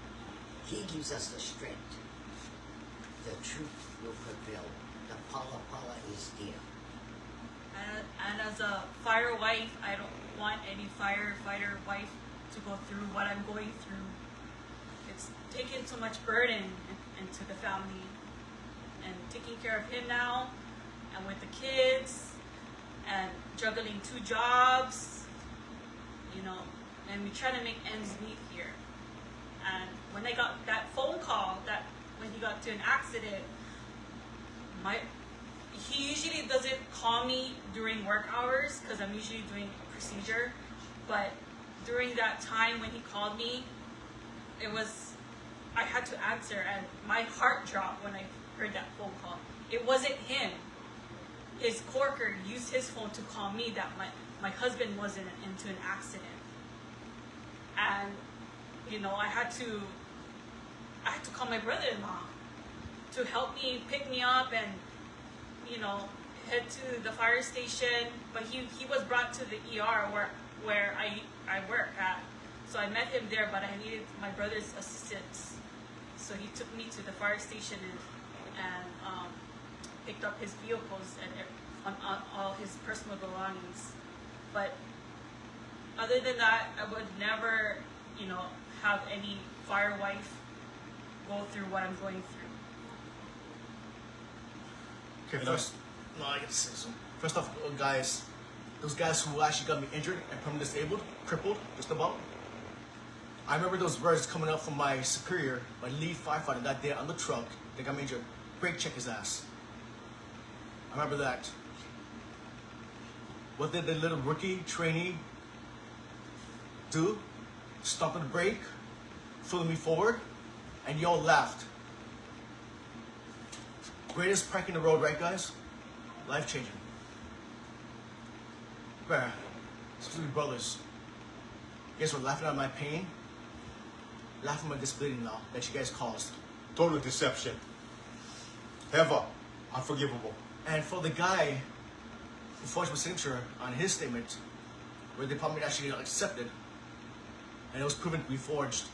S5: He gives us the strength. The truth will prevail. The pala is there.
S4: And as a fire wife, I don't want any firefighter wife to go through what I'm going through. It's taken so much burden into the family, and taking care of him now, and with the kids, and juggling 2 jobs, and we try to make ends meet here. And when I got that phone call that when he got to an accident, he usually doesn't call me during work hours because I'm usually doing a procedure, but during that time when he called me, I had to answer, and my heart dropped when I heard that phone call. It wasn't him. His coworker used his phone to call me that my husband was into an accident. And, I had to call my brother-in-law to help me pick me up and, head to the fire station. But he was brought to the ER where I work at. So I met him there, but I needed my brother's assistance. So he took me to the fire station and picked up his vehicles and on all his personal belongings. But Other than that, I would never, you know, have any fire wife go through what I'm going through.
S6: Okay, first, no, I get to say so. First off, guys, those guys who actually got me injured and permanently disabled, crippled, just about. I remember those words coming up from my superior, my lead firefighter that day on the truck. They got me injured. Brake check his ass. I remember that. What did the little rookie trainee do? Stomp on the brake, pulling me forward, and y'all laughed. Greatest prank in the road, right, guys? Life changing. Bruh, especially brothers. You guys were laughing at my pain, laughing at my disability now that you guys caused.
S2: Total deception. Ever unforgivable.
S6: And for the guy who forged my signature on his statement, where they probably actually got accepted, and it was proven to be forged.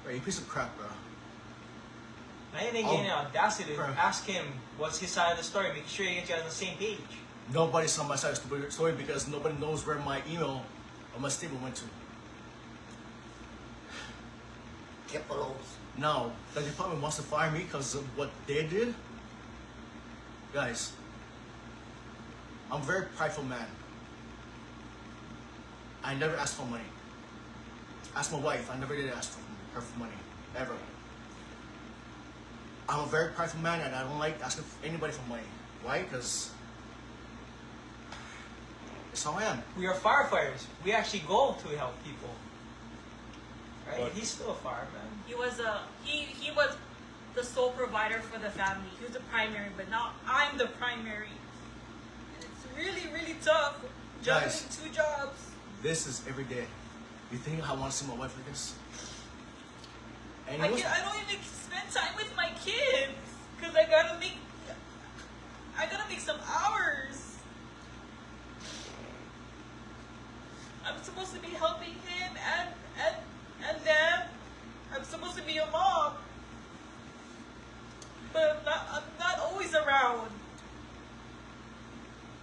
S6: Bro, you piece of crap, bro.
S3: I didn't get any audacity to
S6: Bro.
S3: ask him what's his side of the story, making sure you get on the same page.
S6: Nobody saw my side of the story because nobody knows where my email or my statement went to.
S5: Kipalos.
S6: Now, the department wants to fire me because of what they did. Guys, I'm a very prideful man. I never asked for money. Ask my wife, I never did ask for her for money, ever. I'm a very prideful man and I don't like asking anybody for money. Why? Because it's how I am.
S3: We are firefighters. We actually go to help people. Right?
S2: But-
S3: He's still a fireman.
S4: He was the sole provider for the family. He was the primary, but now I'm the primary. And it's really, really tough juggling
S6: Guys.
S4: 2 jobs.
S6: This is every day. You think I want to see my wife like this? And
S4: I
S6: it was-
S4: don't even spend time with my kids because I gotta make some hours. I'm supposed to be helping him and them. I'm supposed to be a mom, but I'm not always around.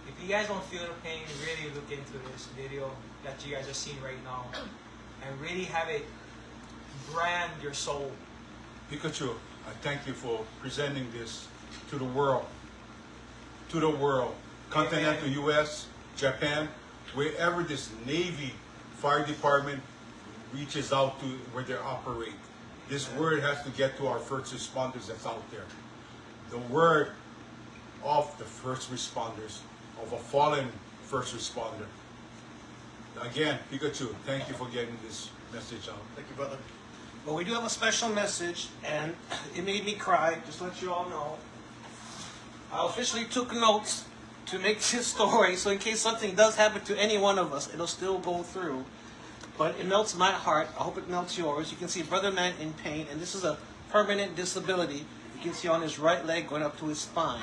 S3: If you guys don't feel the pain, really look into this video that you guys are seeing right now. And really have it brand your soul.
S2: Pikachu, I thank you for presenting this to the world. To the world. Continental US, Japan, wherever this Navy fire department reaches out to where they operate. This word has to get to our first responders that's out there. The word of the first responders, of a fallen first responder. Again, Pikachu, thank you for getting this message out.
S6: Thank you, brother.
S1: Well, we do have a special message, and it made me cry, just to let you all know. I officially took notes to make this story, so in case something does happen to any one of us, it'll still go through. But it melts my heart. I hope it melts yours. You can see Brother Man in pain, and this is a permanent disability. You can see on his right leg going up to his spine.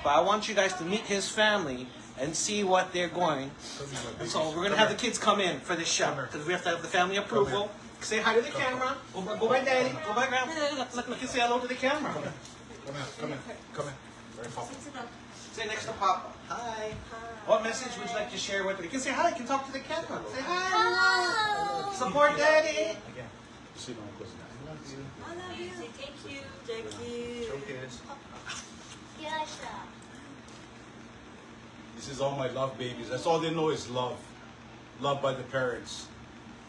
S1: But I want you guys to meet his family and see what they're going. So we're going to have the kids come in for this shot, because we have to have the family approval. Say hi to the camera. Go by Daddy. Go by Grandma. Look and say hello to the camera.
S2: Come in. Very Papa.
S1: Say next to Papa. Hi. What message would you like to share with me? You can say hi. You can talk to the camera. Say hi. Support Daddy.
S2: See no one goes down.
S4: I love you. Say thank you.
S6: Thank you.
S2: This is all my love babies. That's all they know is love. Love by the parents.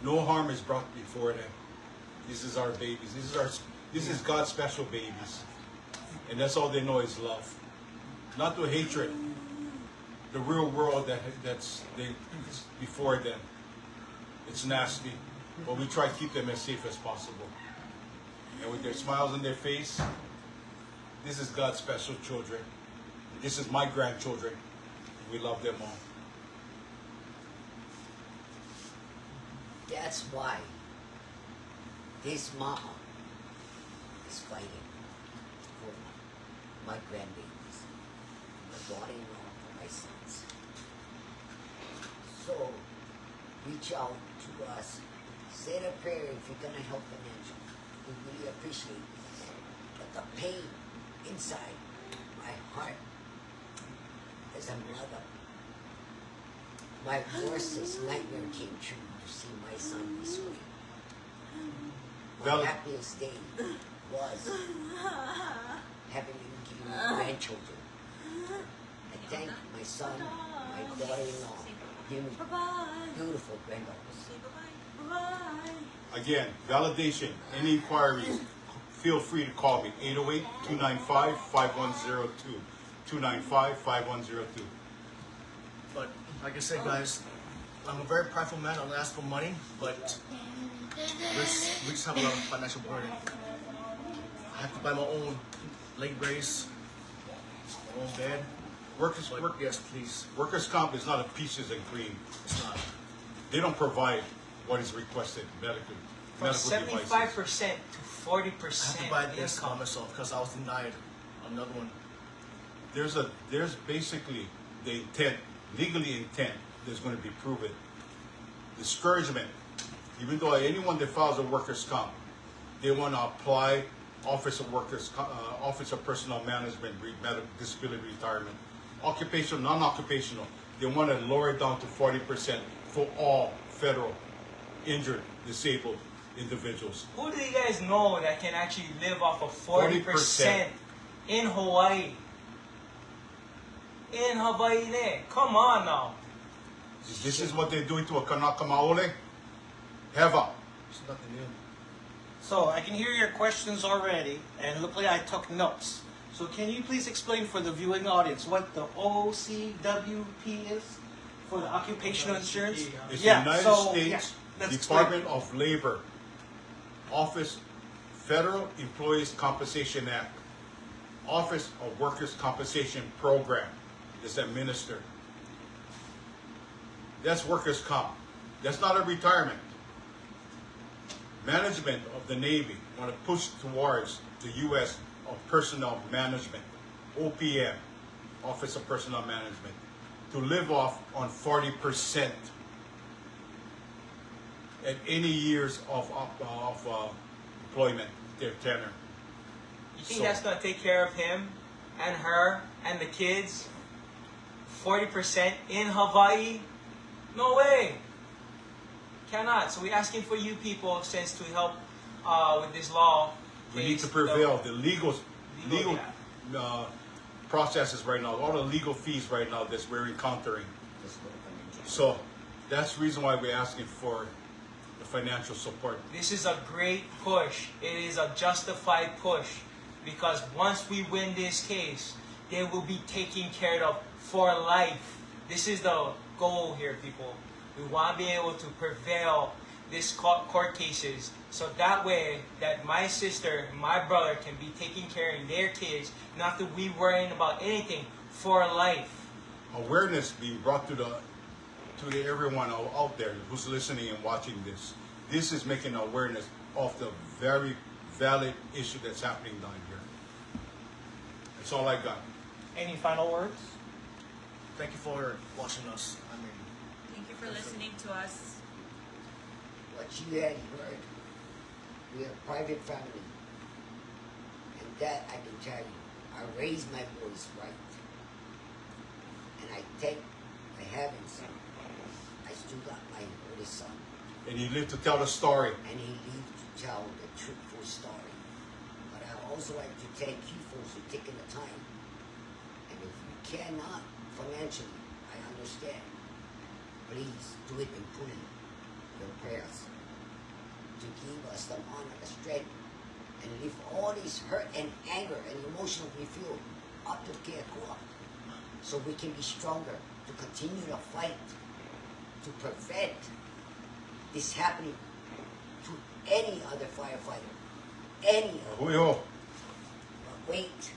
S2: No harm is brought before them. This is our babies. This is God's special babies. And that's all they know is love. Not the hatred. The real world that's before them. It's nasty. But we try to keep them as safe as possible. And with their smiles on their face, this is God's special children. This is my grandchildren. We love them all.
S5: That's why this mama is fighting for my grandbabies, my daughter-in-law, for my sons. So, reach out to us. Say a prayer if you're going to help financially. We really appreciate it. But the pain inside my heart as a mother My worstest nightmare came true to see my son this way. My
S2: Valid-
S5: happiest day was having him giving me grandchildren. I thank my son, my daughter-in-law, giving me
S4: Bye-bye.
S5: beautiful granddaughters.
S4: Say bye-bye. Bye-bye.
S2: Again, validation, any inquiries, feel free to call me, 808-295-5102, 295-5102.
S6: But like I said, guys, I'm a very prideful man. I don't ask for money, but we just have a lot of financial burden. I have to buy my own leg brace, my own bed. Yes, please.
S2: Workers' comp is not a peaches and cream.
S6: It's not.
S2: They don't provide what is requested medically.
S3: From
S2: Medical
S3: 75%
S2: devices.
S3: to 40%
S6: I have to buy this by
S3: income.
S6: myself because I was denied another one.
S2: There's basically the intent, legally intent, that's going to be proven. Discouragement. Even though anyone that files a workers' comp, they want to apply Office of Personnel Management, disability retirement, occupational, non-occupational. They want to lower it down to 40% for all federal injured, disabled individuals.
S3: Who do you guys know that can actually live off of 40% in Hawaii? In Hawaii, ne? Come on now.
S2: This is what they're doing to a Kanaka Maoli. Heva.
S6: It's nothing new.
S1: So I can hear your questions already, and luckily I took notes. So can you please explain for the viewing audience what the OCWP is for the occupational insurance?
S2: It's
S1: Yeah,
S2: the United
S1: so,
S2: States
S1: yeah, let's
S2: Department of Labor, Office Federal Employees Compensation Act, Office of Workers' Compensation Program is administered. That's workers' comp. That's not a retirement. Management of the Navy want to push towards the U.S. of Personnel Management, OPM, Office of Personnel Management, to live off on 40% at any years of employment, their tenure.
S3: You think
S2: So-
S3: that's going to take care of him and her and the kids? 40% in Hawaii? No way. Cannot. So we're asking for you people, since to help with this law.
S2: We need to
S3: case,
S2: prevail. The legal
S3: Legal,
S2: processes right now, all the legal fees right now that we're encountering. So that's the reason why we're asking for the financial support.
S3: This is a great push. It is a justified push, because once we win this case, they will be taken care of for life. This is the goal here, people. We want to be able to prevail these court cases, so that way that my sister, my brother can be taking care of their kids, not to be worrying about anything for life.
S2: Awareness being brought to everyone out there who's listening and watching this. This is making awareness of the very valid issue that's happening down here. That's all I got.
S1: Any final words?
S6: Thank you for watching us. I mean,
S4: Thank you for listening to us.
S5: What you had heard, we're a private family. And that I can tell you, I raised my boys right. And I thank the heavens, I still got my oldest son.
S2: And you live to tell the story.
S5: And he lived to tell the truthful story. But I also like to thank you folks for taking the time. And if you cannot financially, I understand. Please do it in putting your prayers to give us the honor, the strength, and lift all this hurt and anger and emotion we feel up to Keakua, so we can be stronger to continue the fight to prevent this happening to any other firefighter, any other.
S2: Huiho.
S5: But wait.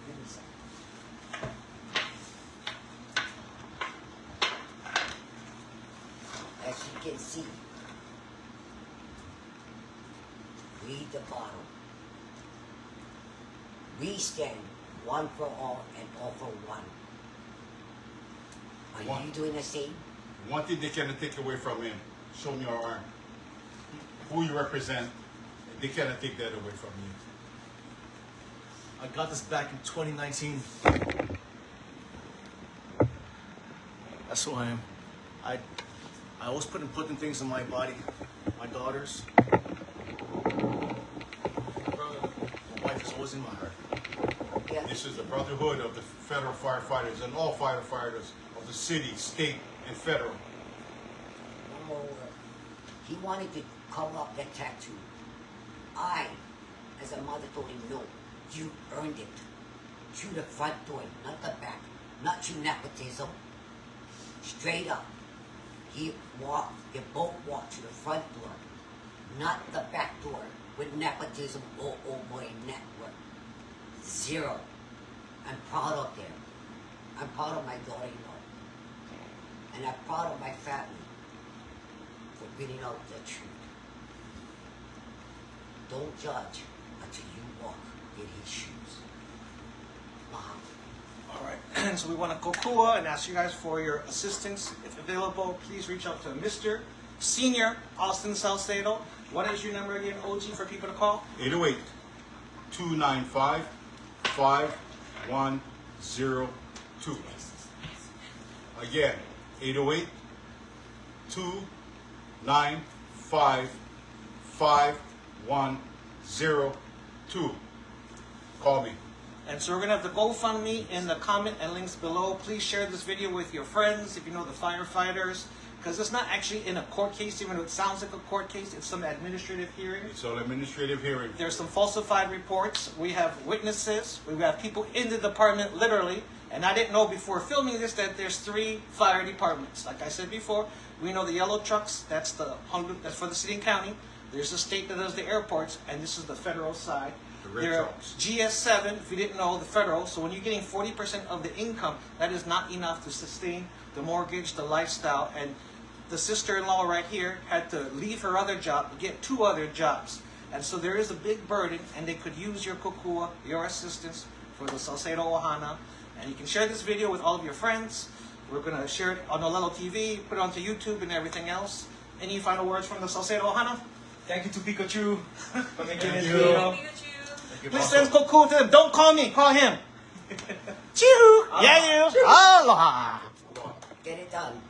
S5: Give me some. As you can see, read the bottom. We stand one for all and all for one. Are
S2: One.
S5: you doing the same?
S2: One thing they cannot take away from him. Show me your arm. Who you represent. They cannot take that away from you.
S6: I got this back in 2019. That's who I am. I always putting things in my body. My daughters. My wife is always in my heart.
S5: Yeah.
S2: This is the brotherhood of the federal firefighters and all firefighters of the city, state, and federal.
S5: One more word. He wanted to cover up that tattoo. I, as a mother, told him, no, you earned it. Through the front door, not the back. Not through nepotism. Straight up. They both walked through the front door, not the back door with nepotism or boy network. Zero. I'm proud of them. I'm proud of my daughter-in-law. And I'm proud of my family for bringing out the truth. Don't judge until you walk in his shoes. Mahalo.
S1: All right, so we want to kokua and ask you guys for your assistance. If available, please reach out to Mr. Senior Austin Salcedo. What is your number again, OG, for people to call?
S2: 808-295-5102. Again, 808-295-5102. Call me.
S1: And so we're going to have the GoFundMe in the comment and links below. Please share this video with your friends, if you know the firefighters, because it's not actually in a court case, even though it sounds like a court case. It's some administrative hearing.
S2: It's an administrative hearing.
S1: There's some falsified reports. We have witnesses. We have people in the department, literally. And I didn't know before filming this that there's 3 fire departments. Like I said before, we know the yellow trucks. That's for the city and county. There's a state that does the airports, and this is the federal side.
S2: The red
S1: There are
S2: trucks.
S1: GS7, if you didn't know, the federal. So when you're getting 40% of the income, that is not enough to sustain the mortgage, the lifestyle. And the sister-in-law right here had to leave her other job to get 2 other jobs. And so there is a big burden, and they could use your kokua, your assistance for the Salcedo ʻOhana. And you can share this video with all of your friends. We're going to share it on Olelo TV, put it onto YouTube and everything else. Any final words from the Salcedo ʻOhana?
S3: Thank you to Pikachu for making
S6: Thank
S3: this
S6: you.
S3: video.
S4: Pikachu.
S1: Please send kokua to them. Don't call me. Call him. Chihoo. Yeah, you. Aloha.
S5: Get it done.